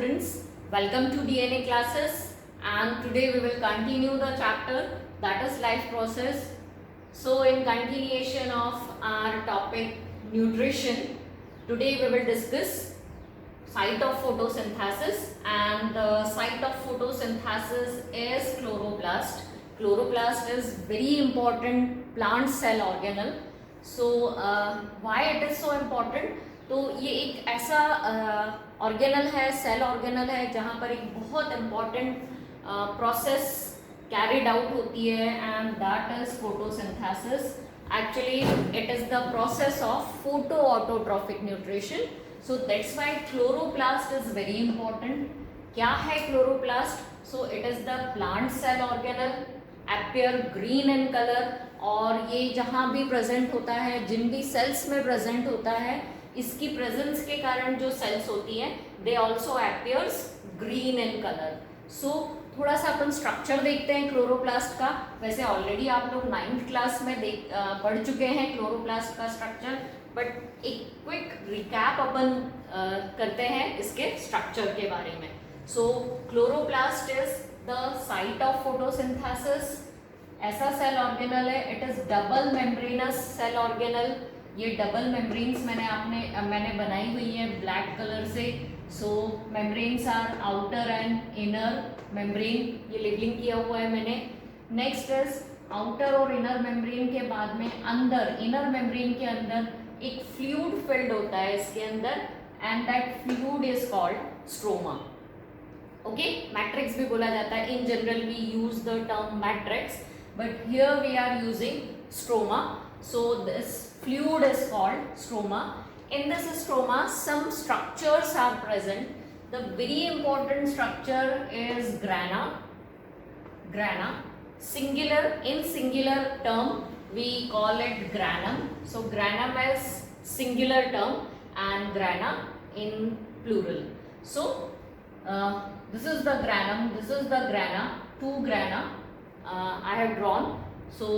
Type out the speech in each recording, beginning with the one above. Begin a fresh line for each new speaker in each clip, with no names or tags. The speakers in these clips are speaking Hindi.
students, welcome to DNA classes, and today we will continue the chapter that is life process. So in continuation of our topic nutrition, today we will discuss site of photosynthesis, and the site of photosynthesis is chloroplast. Chloroplast is very important plant cell organelle. So why it is so important? तो ये एक ऐसा ऑर्गेनल है, सेल ऑर्गेनल है, जहाँ पर एक बहुत इम्पॉर्टेंट प्रोसेस कैरिड आउट होती है, and that is photosynthesis. Actually it is the process of photo autotrophic nutrition. So that's why chloroplast is very important. क्या है chloroplast? So it is the plant cell organelle, appear green in color, और ये जहाँ भी प्रेजेंट होता है, जिन भी सेल्स में प्रेजेंट होता है, इसकी प्रेजेंस के कारण जो सेल्स होती हैं they also appears green in colour. So थोड़ा सा अपन स्ट्रक्चर देखते हैं क्लोरोप्लास्ट का. वैसे ऑलरेडी आप लोग 9th क्लास में पढ़ चुके हैं क्लोरोप्लास्ट का स्ट्रक्चर, बट एक क्विक रिकैप अपन करते हैं इसके स्ट्रक्चर के बारे में. So chloroplast is the site of photosynthesis. ऐसा सेल ऑर्गेनल है, it is double membranous cell organelle. ये डबल मेम्ब्रेन्स मैंने बनाई हुई है ब्लैक कलर से. So membranes are outer and inner membrane, ये लेबलिंग किया हुआ है मैंने. नेक्स्ट इज आउटर और इनर मेम्ब्रेन के बाद में अंदर, इनर मेम्ब्रेन के अंदर एक फ्लूइड फिल्ड होता है इसके अंदर, and that fluid is called stroma. Okay, matrix भी बोला जाता है. In general we use the term matrix, but here we are using stroma. So this fluid is called stroma. In this stroma some structures are present. The very important structure is grana. Grana, singular, in singular term we call it granum. So granum is singular term and grana in plural. So this is the granum, this is the grana, two grana I have drawn. So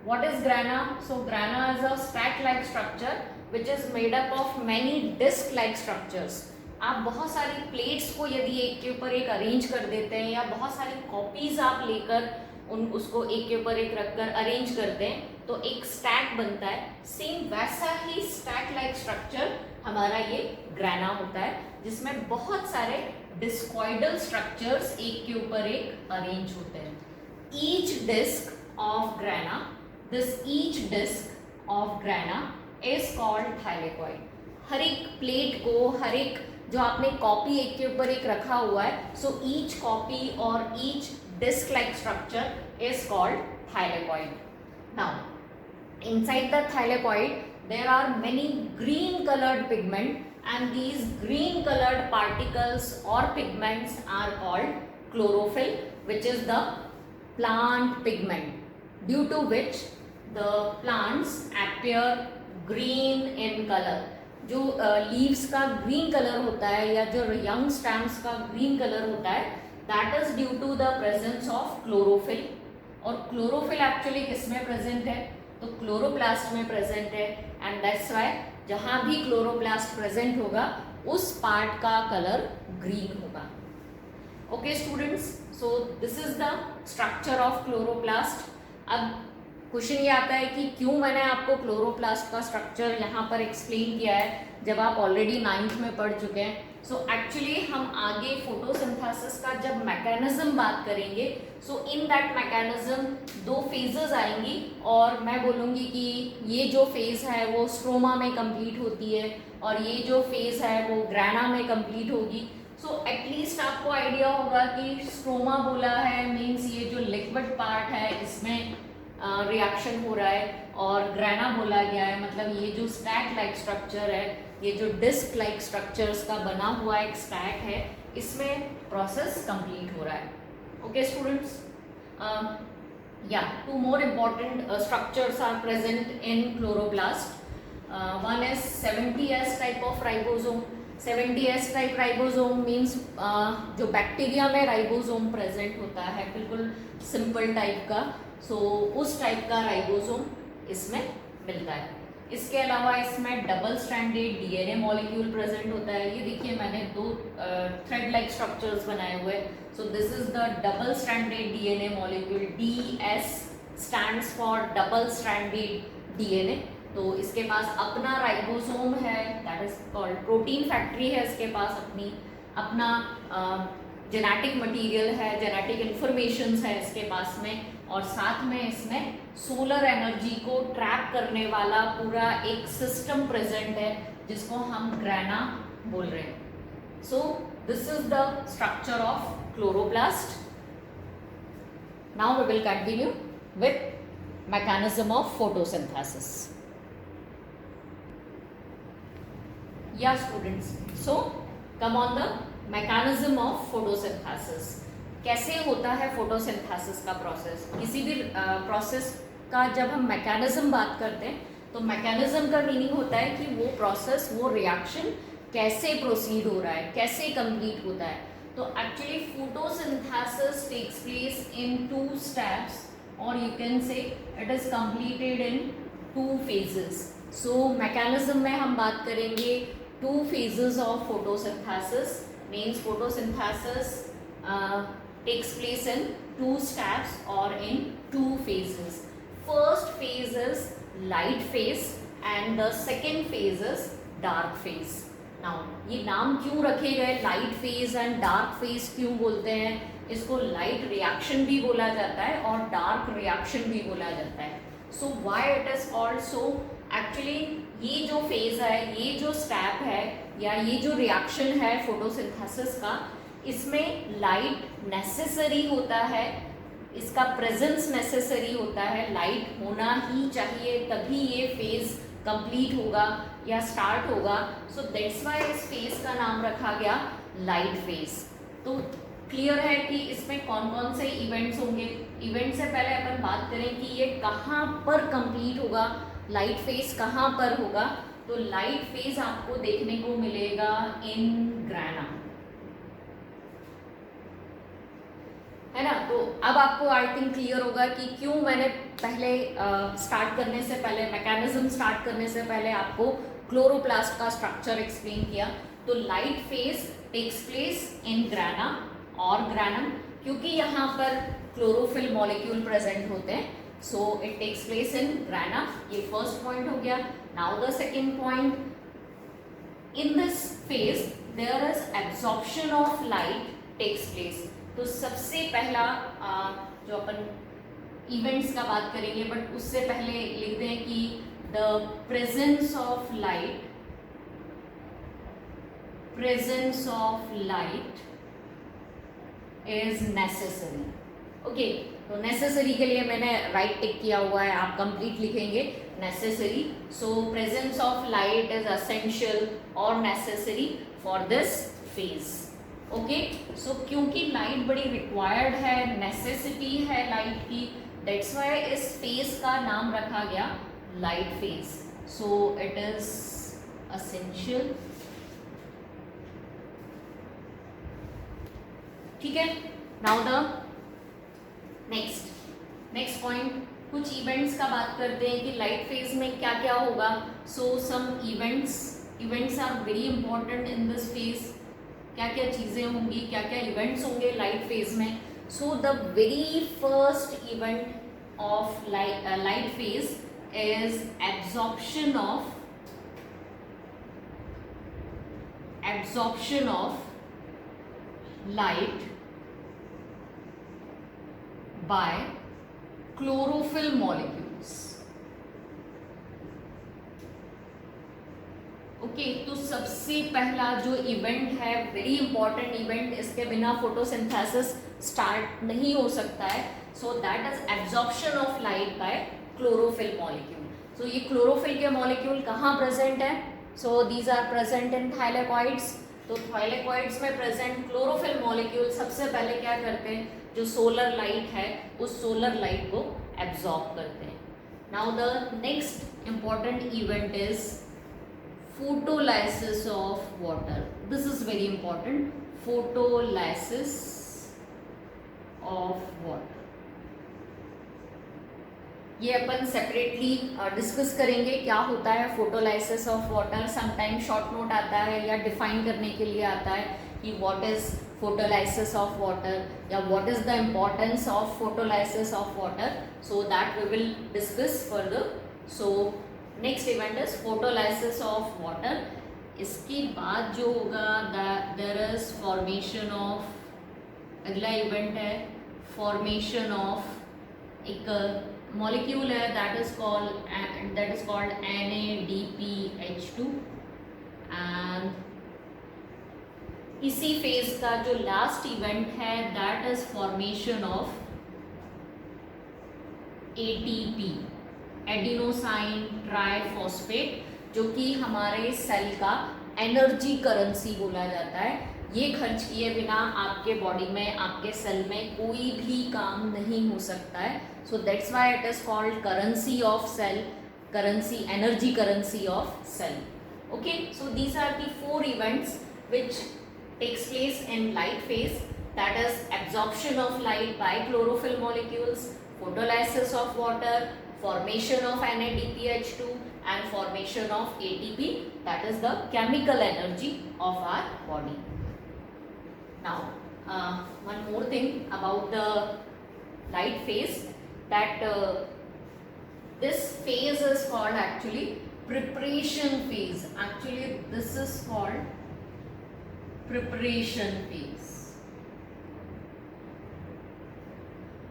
what is grana? So grana is a stack-like structure which is made up of many disc-like structures. आप बहुत सारी प्लेट्स को यदि एक के ऊपर एक अरेंज कर देते हैं, या बहुत सारी कॉपीज आप लेकर उसको एक के ऊपर एक रखकर अरेंज करते हैं, तो एक स्टैक बनता है. सेम वैसा ही स्टैक-लाइक स्ट्रक्चर हमारा ये ग्राना होता है, जिसमें बहुत सारे डिस्कॉइडल स्ट्रक्चर्स एक के ऊपर एक अरेंज होते हैं. Each disc of grana, this each disc of grana is called thylakoid. हर एक प्लेट को, हर एक जो आपने कॉपी एक के ऊपर एक रखा हुआ है, so each copy or each disc like structure is called thylakoid. Now inside the thylakoid there are many green colored pigment, and these green colored particles or pigments are called chlorophyll, which is the plant pigment, due to which the plants appear green in color. जो लीव्स का ग्रीन कलर होता है, या जो यंग स्टैम्स का ग्रीन कलर होता है, that is due to the presence of chlorophyll. और क्लोरोफिल एक्चुअली किसमें प्रेजेंट है? तो क्लोरोप्लास्ट में प्रेजेंट है, एंड दैट्स व्हाई जहाँ भी क्लोरोप्लास्ट प्रेजेंट होगा उस पार्ट का कलर ग्रीन होगा. Okay students, so this is the structure of chloroplast. अब क्वेश्चन ये आता है कि क्यों मैंने आपको क्लोरोप्लास्ट का स्ट्रक्चर यहाँ पर एक्सप्लेन किया है, जब आप ऑलरेडी 9th में पढ़ चुके हैं. सो एक्चुअली हम आगे फोटोसिंथेसिस का जब मैकेनिज्म बात करेंगे, सो इन दैट मैकेनिज्म 2 फेजेस आएंगी, और मैं बोलूँगी कि ये जो फेज़ है वो स्ट्रोमा में कंप्लीट होती है, और ये जो फेज़ है वो ग्राना में कंप्लीट होगी. सो एटलीस्ट आपको आइडिया होगा कि स्ट्रोमा बोला है मीन्स ये जो लिक्विड पार्ट है इसमें रिएक्शन हो रहा है, और ग्राना बोला गया है मतलब ये जो स्टैक लाइक स्ट्रक्चर है, ये जो डिस्क लाइक स्ट्रक्चर्स का बना हुआ एक स्टैक है, इसमें प्रोसेस कंप्लीट हो रहा है. ओके स्टूडेंट्स, या 2 more important structures are present in chloroplast. One is 70S type of ribosome. 70S type ribosome means जो बैक्टीरिया में राइबोसोम प्रेजेंट होता है, बिल्कुल सिंपल टाइप का. सो उस टाइप का राइबोसोम इसमें मिलता है. इसके अलावा इसमें double stranded DNA molecule present होता है। ये देखिए मैंने दो थ्रेड लाइक स्ट्रक्चर्स बनाए हुए। सो this is the double stranded DNA molecule, DS stands for double stranded DNA. तो इसके पास अपना राइबोसोम है, that is called protein factory है, इसके पास अपना जेनेटिक मटेरियल है, जेनेटिक इंफॉर्मेशन है इसके पास में, और साथ में इसमें सोलर एनर्जी को ट्रैप करने वाला पूरा एक सिस्टम प्रेजेंट है जिसको हम ग्रैना बोल रहे हैं। So this is the structure of chloroplast. Now we will continue with mechanism of photosynthesis. या students, so come on the mechanism of photosynthesis. कैसे होता है फोटोसिंथेसिस का प्रोसेस? किसी भी प्रोसेस का जब हम मैकेनिज्म बात करते हैं तो मैकेनिज्म का मीनिंग होता है कि वो प्रोसेस, वो रिएक्शन कैसे प्रोसीड हो रहा है, कैसे कंप्लीट होता है। तो actually photosynthesis takes place in 2 steps, और you can say it is completed in 2 phases। So mechanism में हम बात करेंगे 2 phases of photosynthesis. Means photosynthesis takes place in 2 steps or in 2 phases. First phase is light phase and the second phase is dark phase. Now ये नाम क्यों रखे गए, light phase and dark phase क्यों बोलते हैं? इसको light reaction भी बोला जाता है और dark reaction भी बोला जाता है। So why it is called so? Actually ये जो phase है, ये जो step है या ये जो reaction है photosynthesis का, इसमें लाइट नेसेसरी होता है, इसका प्रेजेंस नेसेसरी होता है, लाइट होना ही चाहिए तभी ये फेज कंप्लीट होगा या स्टार्ट होगा। सो दैट्स व्हाई इस फेज का नाम रखा गया लाइट फेज। तो क्लियर है कि इसमें कौन कौन से इवेंट्स होंगे। इवेंट से पहले अपन बात करें कि ये कहाँ पर कंप्लीट होगा, लाइट फेज कहाँ पर होगा। तो लाइट फेज आपको देखने को मिलेगा इन ग्रैना, है ना। तो अब आपको आई थिंक क्लियर होगा कि क्यों मैंने पहले स्टार्ट करने से पहले, मैकेनिज्म स्टार्ट करने से पहले आपको क्लोरोप्लास्ट का स्ट्रक्चर एक्सप्लेन किया। तो light phase takes place in grana और ग्रैनम, क्योंकि यहाँ पर क्लोरोफिल मॉलिक्यूल प्रेजेंट होते हैं, so it takes place in grana. ये फर्स्ट पॉइंट हो गया। Now the second point, in this phase there is absorption of light takes place. तो सबसे पहला जो अपन इवेंट्स का बात करेंगे, बट उससे पहले लिखते हैं कि the presence of light is necessary. Okay, तो नेसेसरी के लिए मैंने राइट टिक किया हुआ है, आप कंप्लीट लिखेंगे necessary. So presence of light is essential और necessary for this phase. Okay, so क्योंकि लाइट बड़ी रिक्वायर्ड है, नेसेसिटी है लाइट की, दैट्स व्हाई इस फेज का नाम रखा गया light phase. So it is essential. ठीक है, नाउ द नेक्स्ट पॉइंट, कुछ इवेंट्स का बात करते हैं कि लाइट फेज में क्या क्या होगा। So some events are very important in this phase. क्या क्या चीज़ें होंगी, क्या क्या इवेंट्स होंगे लाइट फेज में। So the very first event of light phase is absorption of light by chlorophyll molecules. Okay, तो सबसे पहला जो इवेंट है, वेरी इंपॉर्टेंट इवेंट, इसके बिना फोटोसिंथेसिस स्टार्ट नहीं हो सकता है। So that is absorption of light by chlorophyll molecule. So ये क्लोरोफिल के मॉलिक्यूल कहाँ प्रेजेंट है? So these are present in thylakoids. तो थाइलेकॉइड्स में प्रेजेंट क्लोरोफिल मॉलिक्यूल सबसे पहले क्या करते हैं, जो सोलर लाइट है उस सोलर लाइट को एब्जॉर्ब करते हैं। Now the next important event is photolysis of water. This is very important, photolysis of water. ये अपन सेपरेटली डिस्कस करेंगे क्या होता है photolysis of water. Sometime short note आता है या डिफाइन करने के लिए आता है कि what is photolysis of water या what is the importance of photolysis of water, so that we will discuss further. So next event is photolysis of water. इसके बाद जो होगा देयर इज फॉर्मेशन ऑफ, अगला इवेंट है फॉर्मेशन ऑफ एक मॉलिक्यूल है that is called NADPH2 and इसी फेज का जो लास्ट इवेंट है that is formation of ATP, adenosine triphosphate, जो कि हमारे सेल का एनर्जी करेंसी बोला जाता है। ये खर्च किए बिना आपके बॉडी में, आपके सेल में कोई भी काम नहीं हो सकता है। So that's why it is called currency of cell, currency, energy currency of cell. Okay, so these are the 4 events which takes place in light phase, that is absorption of light by chlorophyll molecules, photolysis of water, formation of NADPH2 and formation of ATP, that is the chemical energy of our body. Now one more thing about the light phase, that this phase is called actually preparation phase. Actually this is called preparation phase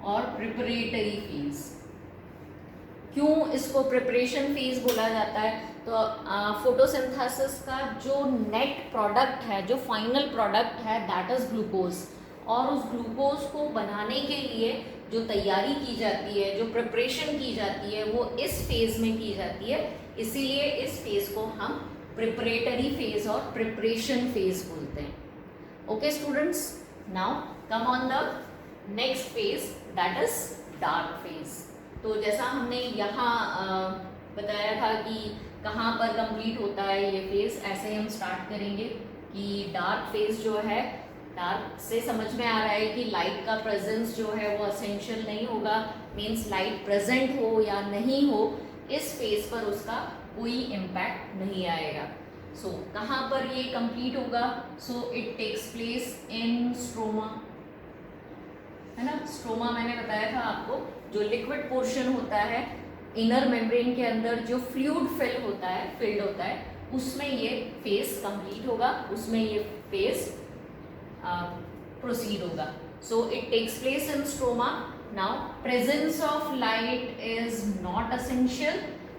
और preparatory phase। क्यों इसको प्रिपरेशन फेज बोला जाता है? तो फोटोसिंथेसिस का जो नेट प्रोडक्ट है, जो फाइनल प्रोडक्ट है दैट इज ग्लूकोज, और उस ग्लूकोज को बनाने के लिए जो तैयारी की जाती है, जो प्रिपरेशन की जाती है, वो इस फेज में की जाती है। इसीलिए इस फेज को हम प्रिपरेटरी फेज और प्रिपरेशन फेज बोलते हैं। Okay students, now come on the next phase that is dark phase. तो जैसा हमने यहाँ बताया था कि कहाँ पर कंप्लीट होता है ये फेज, ऐसे ही हम स्टार्ट करेंगे कि डार्क फेज जो है, डार्क से समझ में आ रहा है कि लाइट का प्रेजेंस जो है वो असेंशियल नहीं होगा, मीन्स लाइट प्रेजेंट हो या नहीं हो, इस फेज पर उसका कोई इम्पैक्ट नहीं आएगा। सो कहाँ पर ये कंप्लीट होगा? So it takes place in stroma, है ना। स्ट्रोमा मैंने बताया था आपको, जो लिक्विड पोर्शन होता है इनर मेम्ब्रेन के अंदर, जो फ्लूइड फिल्ड होता है, उसमें ये फेज कंप्लीट होगा, उसमें ये फेज प्रोसीड होगा। So it takes place in stroma. Now presence of light is not essential.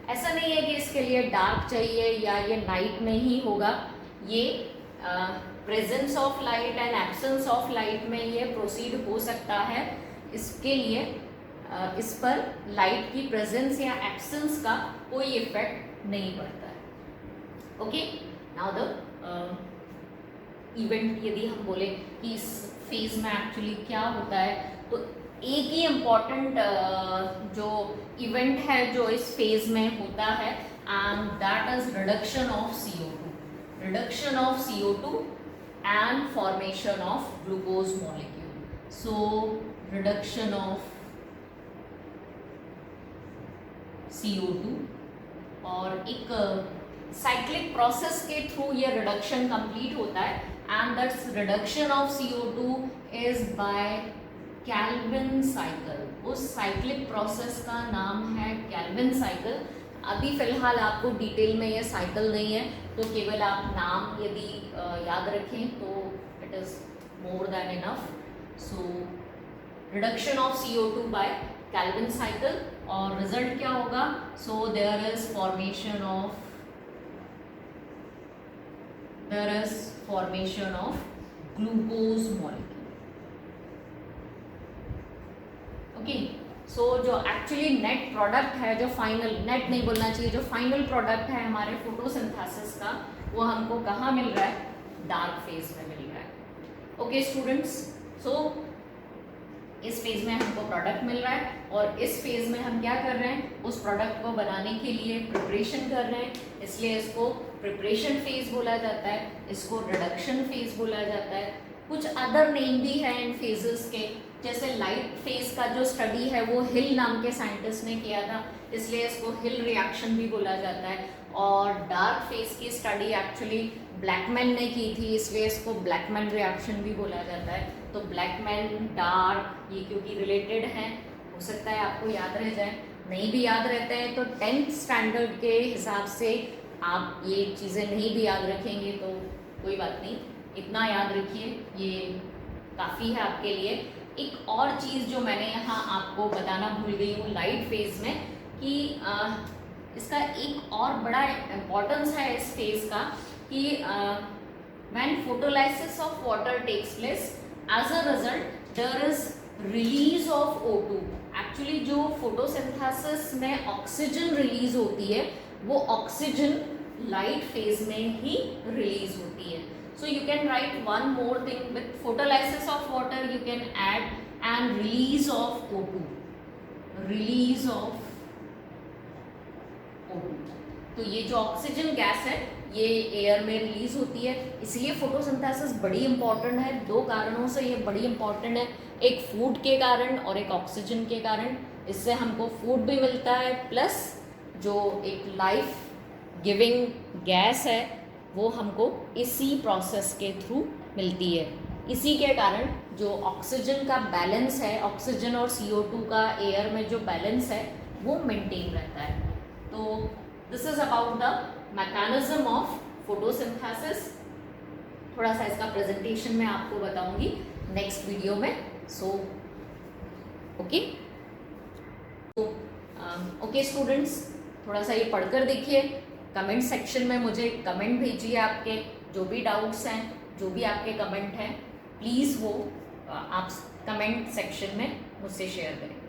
ऐसा नहीं है कि इसके लिए डार्क चाहिए या ये नाइट में ही होगा। ये presence of light and absence of light में ये प्रोसीड हो सकता है। इसके लिए इस पर लाइट की प्रेजेंस या एब्सेंस का कोई इफेक्ट नहीं पड़ता है। ओके, नाउ द इवेंट, यदि हम बोले कि इस फेज में एक्चुअली क्या होता है, तो एक ही इम्पॉर्टेंट जो इवेंट है जो इस फेज में होता है, and that is reduction of CO2, reduction of CO2 and formation of glucose molecule. So reduction of CO2 और एक साइक्लिक प्रोसेस के थ्रू ये रिडक्शन कंप्लीट होता है, and that's reduction of CO2 is by Calvin cycle. उस साइक्लिक प्रोसेस का नाम है कैल्विन साइकिल। अभी फिलहाल आपको डिटेल में ये साइकिल नहीं है, तो केवल आप नाम यदि याद रखें तो it is more than enough. So reduction of CO2 by Calvin cycle, और रिजल्ट क्या होगा? So there is formation of glucose molecule. Okay, so जो एक्चुअली नेट प्रोडक्ट है, जो फाइनल, नेट नहीं बोलना चाहिए, जो फाइनल प्रोडक्ट है हमारे फोटोसिंथेसिस का, वो हमको कहाँ मिल रहा है? डार्क फेज में मिल रहा है। ओके स्टूडेंट्स, सो इस फेज में हमको प्रोडक्ट मिल रहा है, और इस फेज में हम क्या कर रहे हैं? उस प्रोडक्ट को बनाने के लिए प्रिपरेशन कर रहे हैं, इसलिए इसको प्रिपरेशन फेज बोला जाता है, इसको रिडक्शन फेज बोला जाता है। कुछ अदर नेम भी है इन फेजेस के, जैसे लाइट फेज का जो स्टडी है वो हिल नाम के साइंटिस्ट ने किया था, इसलिए इसको हिल रिएक्शन भी बोला जाता है। और डार्क फेज की स्टडी एक्चुअली ब्लैकमैन ने की थी, इसलिए इसको ब्लैकमैन रिएक्शन भी बोला जाता है। तो ब्लैकमैन, डार्क, ये क्योंकि रिलेटेड हैं, हो सकता है आपको याद रह जाए। नहीं भी याद रहते हैं तो 10th स्टैंडर्ड के हिसाब से आप ये चीज़ें नहीं भी याद रखेंगे तो कोई बात नहीं, इतना याद रखिए, ये काफ़ी है आपके लिए। एक और चीज़ जो मैंने यहाँ आपको बताना भूल गई हूँ लाइट फेज में, कि इसका एक और बड़ा इम्पोर्टेंस है इस फेज का, कि when photolysis of water takes place, as a result there is release of O2। Actually जो फोटोसिंथेसिस में ऑक्सीजन रिलीज होती है वो ऑक्सीजन लाइट फेज में ही रिलीज होती है। So you can write one more thing, with photolysis of water you can add and release of O2, release of O2। तो ये जो ऑक्सीजन गैस है ये एयर में रिलीज होती है, इसलिए फोटोसिंथेसिस बड़ी इंपॉर्टेंट है। दो कारणों से ये बड़ी इंपॉर्टेंट है, एक फूड के कारण और एक ऑक्सीजन के कारण। इससे हमको फूड भी मिलता है, प्लस जो एक लाइफ गिविंग गैस है वो हमको इसी प्रोसेस के थ्रू मिलती है। इसी के कारण जो ऑक्सीजन का बैलेंस है, ऑक्सीजन और CO2 का एयर में जो बैलेंस है वो मेंटेन रहता है। तो this is about the mechanism of photosynthesis. थोड़ा सा इसका प्रेजेंटेशन मैं आपको बताऊंगी नेक्स्ट वीडियो में। सो ओके स्टूडेंट्स, थोड़ा सा ये पढ़कर देखिए, कमेंट सेक्शन में मुझे कमेंट भेजिए, आपके जो भी डाउट्स हैं, जो भी आपके कमेंट हैं, प्लीज़ वो आप कमेंट सेक्शन में मुझसे शेयर करें।